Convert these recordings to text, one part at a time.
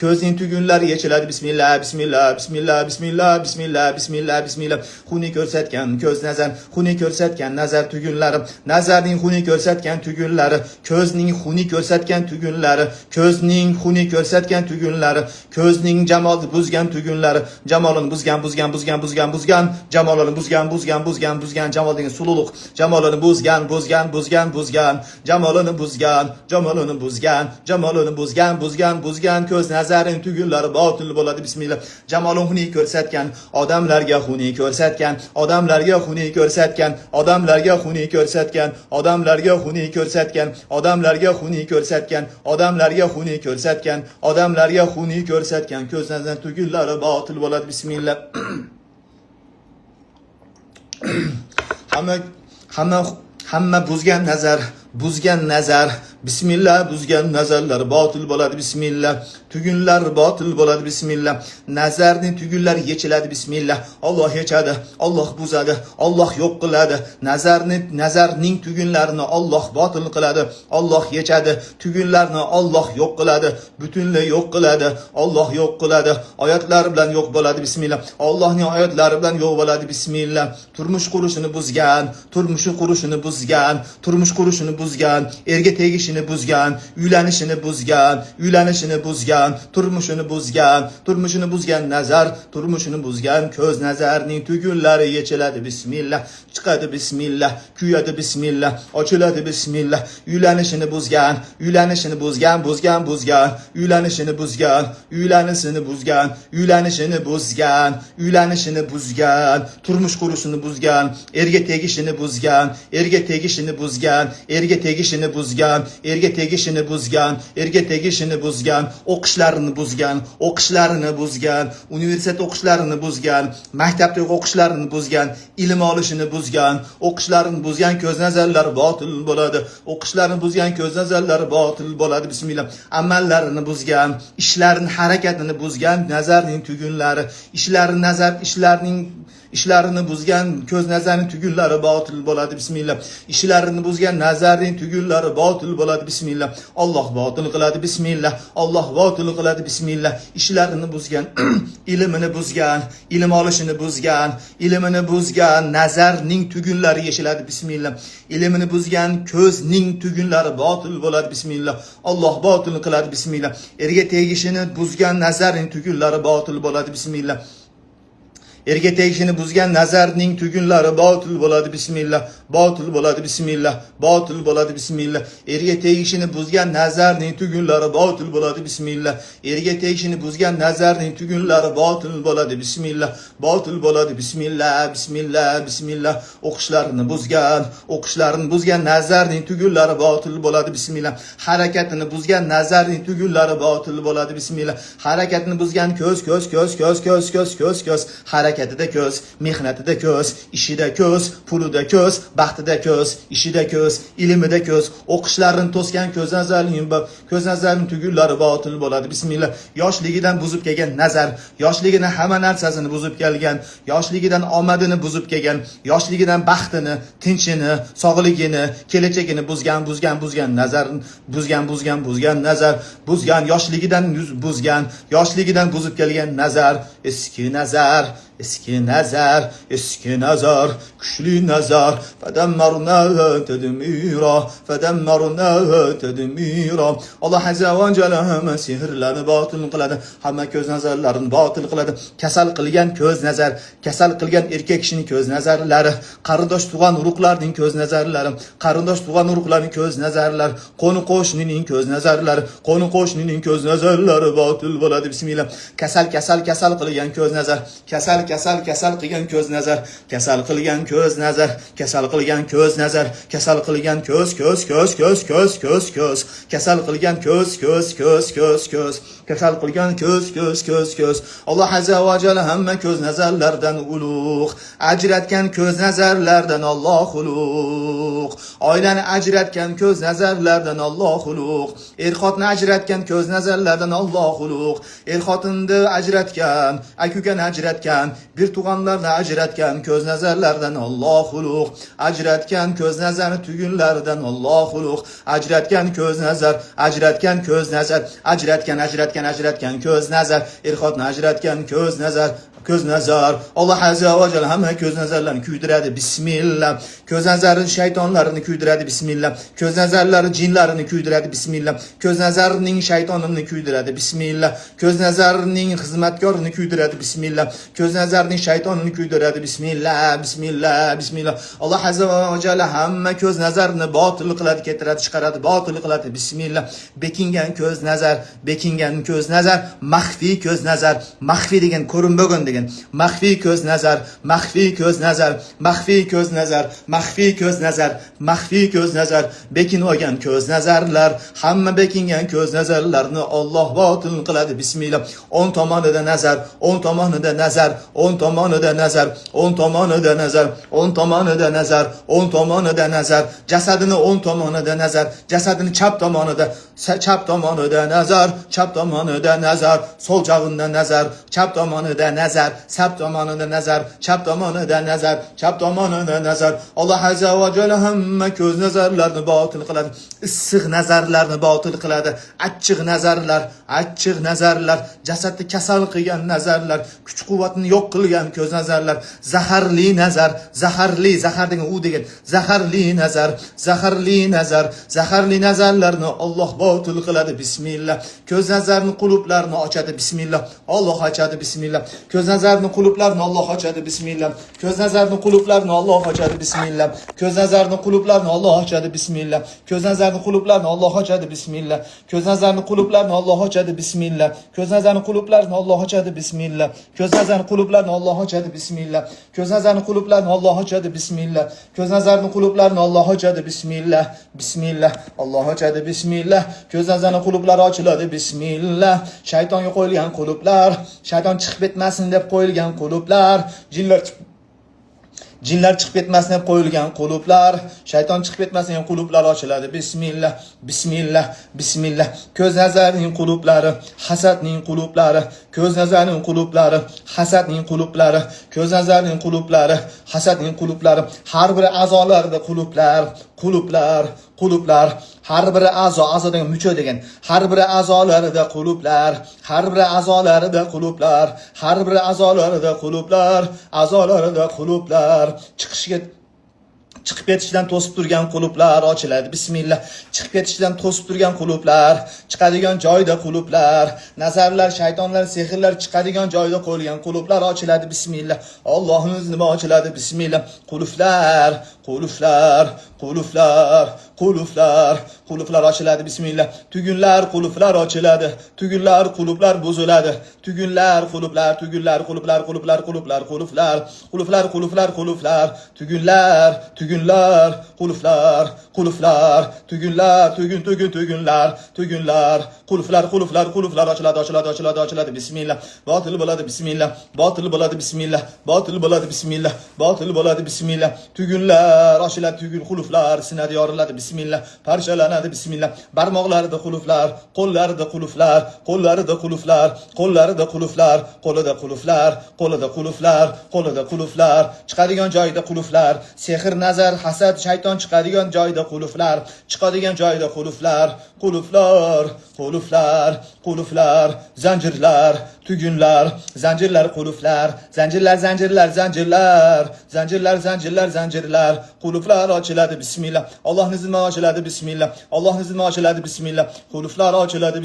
Ko'zning tugunlari yechiladi. Bismillah, bismillah, bismillah, bismillah, bismillah, bismillah, bismillah. Xuni ko'rsatgan ko'z nazar, xuni ko'rsatgan nazar tugunlari, nazarning xuni ko'rsatgan tugunlari, ko'zning xuni ko'rsatgan tugunlari, ko'zning xuni ko'rsatgan tugunlari, ko'zning jamolni buzgan tugunlari, jamolini buzgan, jamolini buzgan, jamoldagi sululuq, jamolini buzgan, jamolini buzgan, ko'z nazarin tugunlari botil bo'ladi. Bismillah. Jamolin xuni ko'rsatgan, odamlarga xuni ko'rsatgan, odamlarga xuni ko'rsatgan, odamlarga xuni ko'rsatgan, odamlarga xuni ko'rsatgan, odamlarga xuni ko'rsatgan, odamlarga xuni ko'rsatgan, odamlarga xuni ko'rsatgan, ko'z nazarin tugunlari botil bo'ladi. Bismillah. hamma buzgan nazar, bismillah, buzgan nazarlar botil bo'ladi. Bismillah. Tugunlar botil bo'ladi. Bismillah. Nazarning tugunlari yechiladi. Bismillah. Alloh yechadi, Alloh buzadi, Alloh yo'q qiladi. Nazarning tugunlarini Alloh botil qiladi, Alloh yechadi. Tugunlarni Alloh yo'q qiladi, butunlay yo'q qiladi, Alloh yo'q qiladi. Oyatlar bilan yo'q bo'ladi. Bismillah. Allohning oyatlari bilan yo'q bo'ladi. Bismillah. Turmush qurishini buzgan, turmush qurishini buzgan, erga tegishini buzgan, uylanishini buzgan, turmushini buzgan nazar, turmushini buzgan ko'z nazarning tugunlari yechiladi. Bismillah. Chiqadi. Bismillah. Kuyadi. Bismillah. Ochiladi. Bismillah. Uylanishini buzgan, uylanishini buzgan, turmush qurishini buzgan, erga tegishini buzgan, o'qishlarini buzgan, universitet o'qishlarini buzgan, maktabdagi o'qishlarini buzgan, ilm olishini buzgan, o'qishlarini buzgan ko'z nazarlari botil bo'ladi. O'qishlarini buzgan ko'z nazarlari botil bo'ladi. Bismillah. Amallarini buzgan, ishlarini, harakatini buzgan nazarning tugunlari, ishlarini buzgan ko'z nazarning tugunlari botil bo'ladi. Bismillah. Ishlarini buzgan nazarning tugunlari botil bo'ladi. Bismillah. Alloh botil qiladi. Bismillah. Alloh botil qiladi. Bismillah. Ishlarini buzgan, ilmini buzgan, ilm olishini buzgan, nazarning tugunlari yechiladi. Bismillah. Ilmini buzgan ko'zning tugunlari botil bo'ladi. Bismillah. Alloh botil qiladi. Bismillah. Erga tegishini buzgan nazarning tugunlari botil bo'ladi. Bismillah. Erga tegishini buzgan nazarning tugunlari botil bo'ladi. Bismillah. Botil bo'ladi. Bismillah. Botil bo'ladi. Bismillah. Erga tegishini buzgan nazarning tugunlari botil bo'ladi. Bismillah. Erga tegishini buzgan nazarning tugunlari botil bo'ladi. Bismillah. Botil bo'ladi. Bismillah. Bismillah. Bismillah. O'qishlarini buzgan nazarning tugunlari botil bo'ladi. Bismillah. Harakatini buzgan nazarning tugunlari botil bo'ladi. Bismillah. Harakatini buzgan ko'z, harakatida ko'z, mehnatida ko'z, ishida ko'z, pulida ko'z, baxtida ko'z, ishida ko'z, ilmida ko'z, o'qishlarini to'sgan ko'z nazarning tugunlari botil bo'ladi. Bismillah. Yoshligidan buzib kelgan nazar, yoshligidan hamma narsasini buzib kelgan, yoshligidan omadini buzib kelgan, yoshligidan baxtini, tinchini, sog'ligini, kelajagini buzgan nazar, yoshligidan buzib kelgan nazar, eski nazar, kuchli nazar, fadammarna tadmira. Alloh azza va jalla hamma sehrlarni botil qiladi, hamma ko'z nazarlarini botil qiladi. Kasal qilgan ko'z nazar, kasal qilgan erkak kishining ko'z nazarlari, qarindosh tug'an urug'larning ko'z nazarlari, qo'ni qo'shnining ko'z nazarlari botil bo'ladi. Bismillah. Kasal qilgan ko'z nazar, kasal qilgan ko'z nazar, kasal qilgan ko'z, kasal qilgan ko'z, kasal qilgan ko'z. Alloh azza va jalla hamma ko'z nazarlardan ulug', ajratgan ko'z nazarlardan Alloh ulug', oilani ajratgan ko'z nazarlardan Alloh ulug', er-xotinni ajratgan ko'z nazarlardan Alloh ulug', er-xotinni ajratgan, aka-ukani ajratgan, bir tuğanlarını ajratgan ko'z nazarlardan Alloh ulug', ajratgan ko'z nazarni tugunlaridan Alloh ulug', ajratgan ko'z nazar, ajratgan ko'z nazar, ajratgan ko'z nazar, irxotni ajratgan ko'z nazar, ko'z nazar. Alloh azza va jalla hamma ko'z nazarlarni kuydiradi. Bismillah. Ko'z nazari shaytonlarini kuydiradi. Bismillah. Ko'z nazarlari jinlarini kuydiradi. Bismillah. Ko'z nazarining shaytonini kuydiradi. Bismillah. Ko'z nazarining xizmatkorini kuydiradi. Bismillah. Ko'z nazarining shaytonini kuydiradi. Bismillah. Alloh azza va jalla hamma ko'z nazarini botil qiladi, ketiradi, chiqaradi, botil qiladi. Bismillah. Bekingan ko'z nazar, maxfiy ko'z nazar, maxfiy degan ko'rinmagan degan. Maxfiy ko'z nazar, bekin olgan ko'z nazarlar, hamma bekingan ko'z nazarlarni Alloh botil qiladi. Bismillah. 10 tomonida nazar, 10 tomonida nazar, 10 tomonida nazar, 10 tomonida nazar, 10 tomonida nazar, 10 tomonida nazar, jasadini 10 tomonida nazar, jasadini chap tomonida nazar, chap tomonida nazar, sol jag'ida nazar, chap tomonida nazar, sap tomonida nazar, chap tomonida nazar, chap tomonida nazar. Alloh azza va jalla hamma ko'z nazarlarni botil qiladi. Issiq nazarlarni botil qiladi. Achchiq nazarlar, jasadni kasal qilgan nazarlar, kuch-quvvatni yo'q qilgan ko'z nazarlar, zaharli nazar, zahar degan u degan, zaharli nazarlarni Alloh botil qiladi. Bismillah. Ko'z nazarni qulublarni ochadi. Bismillah. Alloh ochadi. Bismillah. Ko'z nazarni qulublarni Alloh ochadi. Bismillah. Ko'z nazarni qulublarni Alloh ochadi. Bismillah. Ko'z nazarni qulublarni Alloh ochadi. Bismillah. Ko'z nazarni qulublarni Alloh ochadi. Bismillah. Ko'z nazarni qulublarni Alloh ochadi. Bismillah. Ko'z nazarni qulublarni Alloh ochadi. Bismillah. Ko'z nazarni qulublarni Alloh ochadi. Bismillah. Ko'z nazarni qulublarni Alloh ochadi. Bismillah. Ko'z nazarni qulublarni Alloh ochadi. Bismillah. Alloh ochadi. Bismillah. Ko'z nazarni qulublari ochiladi. Bismillah. Shaytonga qo'yilgan qulublar, shayton chiqib ketmasin deb qo'yilgan qulublar, jinlar chiqib ketmasin deb qo'yilgan qulublar, shayton chiqib ketmasin degan qulublar ochiladi. Bismillah. Ko'z nazarining qulublari, hasadning qulublari, ko'z nazarining qulublari, hasadning qulublari, ko'z nazarining qulublari, hasadning qulublari, har bir a'zolarida qulublar, har bir a'zo degan mucho degan, har bir a'zolarida qulublar, har bir a'zolarida qulublar, chiqib ketishdan to'sib turgan qulublar ochiladi. Bismillah. Chiqib ketishdan to'sib turgan qulublar, chiqadigan joyda qulublar, nazarlar, shaytonlar, sehrlar chiqadigan joyda qo'yilgan qulublar ochiladi. Bismillah. Allohning izni bilan ochiladi. Bismillah. Qulublar ochiladi. Bismillah. Tugunlar, qulublar ochiladi. Qulublar buziladi. Tugunlar, qulublar, qulublar ochiladi. Bismillah. Botil bo'ladi. Bismillah. Tugunlar ochiladi. Tugun qulublar sinadi, yoriladi. Bismillah. Parchalanadi. Bismillah. Barmoqlarida qulublar, qo'llarida qulublar, chiqadigan joyda qulublar, sehr, nazar, hasad, shayton chiqadigan joyda qulublar, chiqadigan joyda qulublar, zanjirlar, tugunlar, zanjirlar, qulublar, zanjirlar, qulublar ochiladi. Bismillah. Allohning izni bilan ochiladi.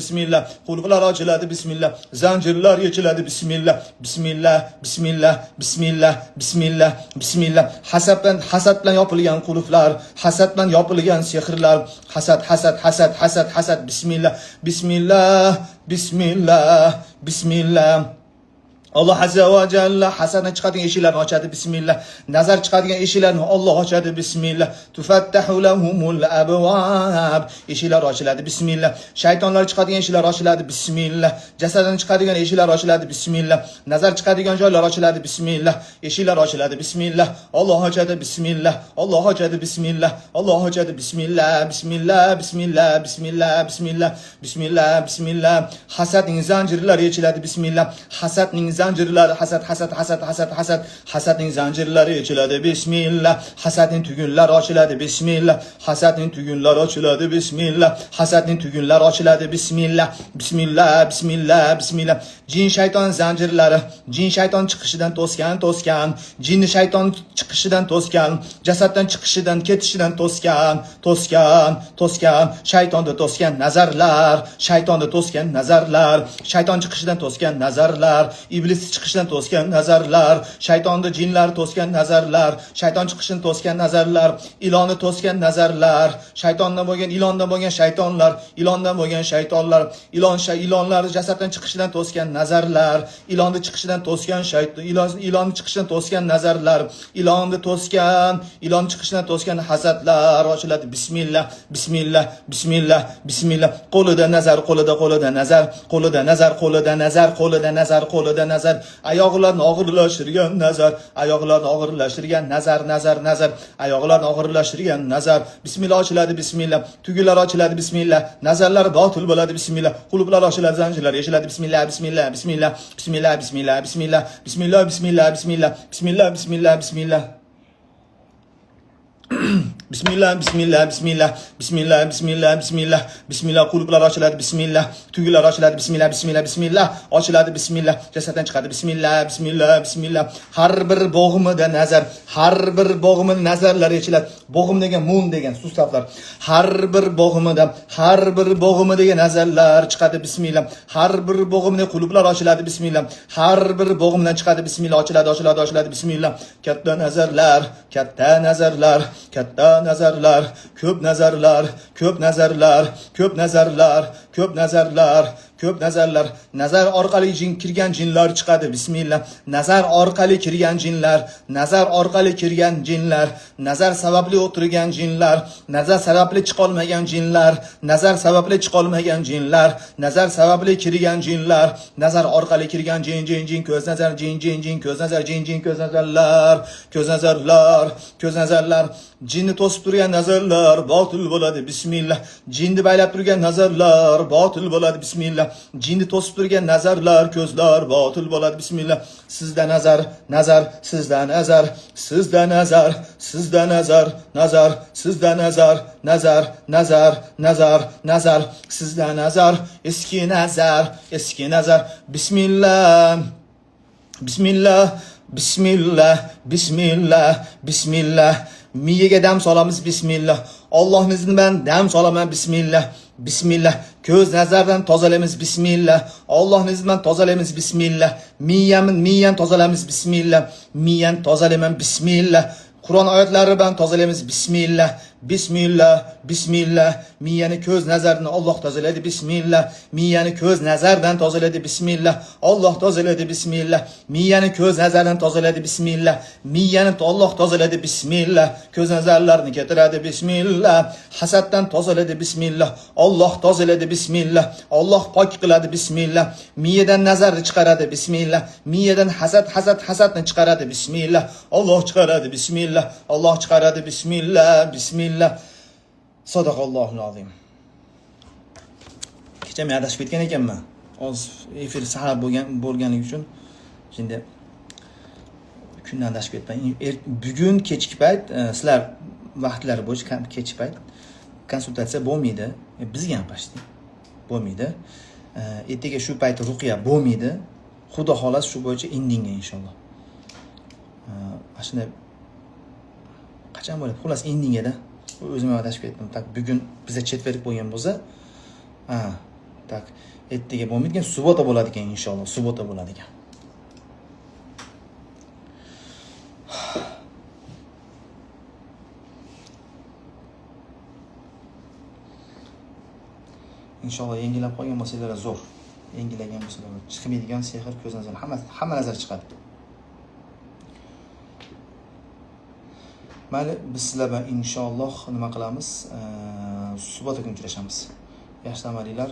Bismillah. Qulublar ochiladi. Bismillah. Zanjirlar yechiladi. Bismillah. Hasad bilan yopilgan qulublar, hasad bilan yopilgan sehrlar, hasad. Bismillah. Alloh azza va jalla hasadni chiqadigan eshiklarni ochadi. Bismillah. Nazar chiqadigan eshiklarni Alloh ochadi. Bismillah. Tufattahu lahumul abwab. Eshiklar ochiladi. Bismillah. Shaytonlar chiqadigan eshiklar ochiladi. Bismillah. Jasaddan chiqadigan eshiklar ochiladi. Bismillah. Nazar chiqadigan joylar ochiladi. Bismillah. Eshiklar ochiladi. Bismillah. Alloh ochadi. Bismillah. Hasadning zanjirlari yechiladi. Bismillah. Hasadning zanjirlari hasadning zanjirlari yechiladi bismillah. Hasadning tugunlari ochiladi bismillah. Hasadning tugunlari ochiladi bismillah. Hasadning tugunlari ochiladi bismillah. Bismillah. Jin shayton zanjirlari, jin shayton chiqishidan to'sgan, jinni shayton chiqishidan to'sgan, jasaddan chiqishidan ketishidan to'sgan, shaytonda to'sgan nazarlar, shayton chiqishidan to'sgan nazarlar, iblis chiqishidan to'sgan nazarlar, shaytonda jinlar to'sgan nazarlar, shayton chiqishidan to'sgan nazarlar, ilonni to'sgan nazarlar, shaytondan bo'lgan shaytonlar, ilonlar jasaddan chiqishidan to'sgan nazarlar, ilonni chiqishidan to'sgan nazarlar, ilonni chiqishidan to'sgan hasadlar ochiladi bismillah. Qo'lida nazar, oyoqlarni og'irlashtirgan nazar, bismillah ochiladi bismillah. Tugunlar ochiladi bismillah. Nazarlar botil bo'ladi bismillah. Qulublar ochiladi, zanjirlar yechiladi bismillah. Qulublar ochiladi bismillah. Tugunlar ochiladi bismillah. Ochiladi bismillah. Jasaddan chiqadi bismillah. Har bir bo'g'imida nazarlar yechiladi. Bo'g'im degan moon degan sustavlar. Har bir bo'g'imidagi nazarlar chiqadi bismillah. Har bir bo'g'imda qulublar ochiladi bismillah. Har bir bo'g'imdan chiqadi bismillah. Ochiladi bismillah. Katta nazarlar, ko'p nazarlar, nazar orqali kirgan jinlar chiqadi bismillah. Nazar orqali kirgan jinlar, nazar sababli o'tirgan jinlar, nazar sababli chiqolmagan jinlar, nazar sababli kirgan jinlar, nazar orqali kirgan jin ko'z nazarlar, jinni to'sib turgan nazarlar botil bo'ladi bismillah. Jinni baylab turgan nazarlar botil bo'ladi bismillah. Jinni to'sib turgan nazarlar, ko'zlar botil bo'ladi bismillah. Sizda nazar, eski nazar. Bismillah. Miyaga dam solamiz bismillah. Allohning izni bilan dam solaman bismillah. Ko'z nazardan tozalaymiz bismillah. Allohning izni bilan tozalaymiz bismillah. Miyani tozalaymiz bismillah. Qur'on oyatlari bilan tozalaymiz bismillah. Miyani ko'z nazaridan Alloh tozalaydi bismillah. Miyani ko'z nazaridan tozalaydi bismillah. Alloh tozalaydi bismillah. Miyani ko'z nazaridan tozalaydi bismillah. Miyani Alloh tozalaydi bismillah. Ko'z nazarlarni ketiradi bismillah. Hasaddan tozalaydi bismillah. Alloh tozalaydi bismillah. Alloh pok qiladi bismillah. Miyadan nazarni chiqaradi bismillah. Miyadan hasadni chiqaradi bismillah. Alloh chiqaradi bismillah. Sadaqallohul azim. Kecha men adashib ketgan ekanman. Hozir efir sahar bo'lganligi uchun endi kundan adashib ketman. Bugun kechki payt sizlar vaqtlari bo'yicha kechki payt konsultatsiya bo'lmaydi. Bizga ham pashti bo'lmaydi. Ertaga shu payt ruqiya bo'lmaydi. Xudo xolos shu bo'yicha indinga inshaalloh. Mashina qachon bo'ladi? Xullas indingada. O'zim ham adashib ketdim. Tak bugun bizga chetverik bo'lgan bo'lsa, tak ertaga bo'lmaydigan, subota bo'ladi ekan inshaalloh. Subota bo'ladi ekan. Inshaalloh yengilab qolgan bo'lsalar zo'r. Yengilagan bo'lsalar chiqmaydigan sehr, ko'z nazar, hamma nazar chiqadi. Mayli, biz sizlar bilan inshaalloh nima qilamiz? Subota kuni uchrashamiz. Yaxshi amalinglar.